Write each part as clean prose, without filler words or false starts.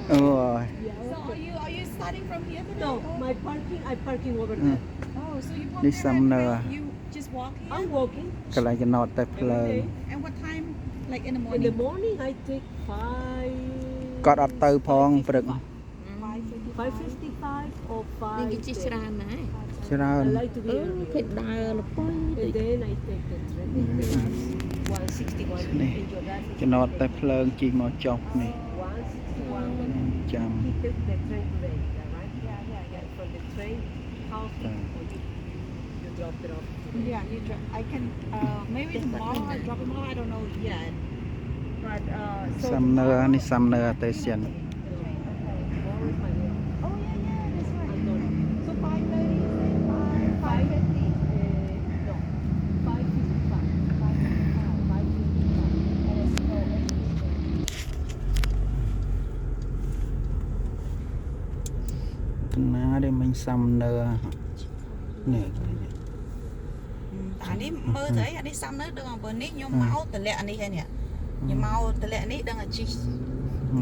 Oh, So are you starting from here today? No, my parking, I parking over there. Oh, so you park This there some, right away? You just walk here? I'm walking កន្លែងចំណតតែភ្លើង every day. And what time? Like in the In the morning? morning, I take គាត់អត់ទៅផងព្រឹក 5:55 or យើងគេជិះ 5:10. ច្រើនណាស់ ច្រើន I like to be គេ early. ដើរលប៉ុយ And then I take the train. Bus 161 នេះ in Jordan. ចំណតតែភ្លើងជិះមកចុះនេះ 161. ចាំ He took the train today, right? Yeah. From the train house, or you drop it off. Yeah, I can, maybe tomorrow I'll drop him off. I don't know yet. But, so សំណើនេះសំណើអតេសិន Tomorrow is my day. Oh, yeah, that's right. I know. So 5:30, 5:50? No, 5:55. 5:55. And it's no ណាដែលមិញសំណើនេះ អានេះមើលទៅអីអានេះសំនៅដឹងអំពើនេះខ្ញុំមកតម្លាក់អានេះហើយនេះខ្ញុំមកតម្លាក់នេះដឹងអាជី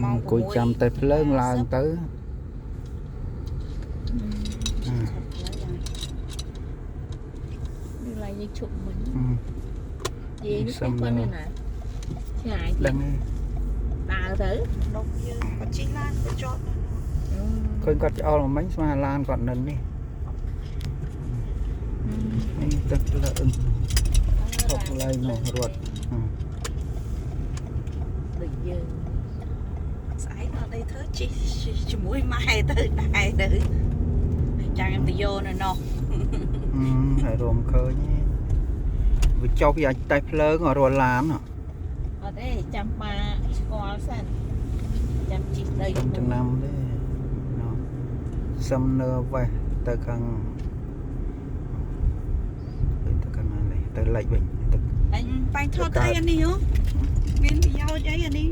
ម៉ោង អង្គុយចាំតែភ្លើងឡើងទៅ như là như chụp mình អឺ gì nó Xong cái con rồi. này nè ngại ដឹង ដើរទៅ ដុំយើងគាត់ជីឡានគាត់ចត ឃើញគាត់ច្អល់មកមិញស្មានឡានគាត់នៅនេះនេះទឹកលើអឹងហុកឡើយនោះរត់ ដូចយើង ស្អែកអត់អីធ្វើជីជាមួយម៉ែទៅដែរទៅចាំខ្ញុំទៅយកនៅនោះ ហើយរំឃើញវាចុះពីអាចតែភ្លើងរត់ឡាន អត់ទេចាំប៉ាស្គាល់សិនចាំជីកដី ចំណាំទេសំណើវ៉េះទៅខាងទៅខាងណានេះទៅលិចវិញទឹក អញបាញ់ថតអីអានេះហ៎មានប្រយោជន៍អីអានេះ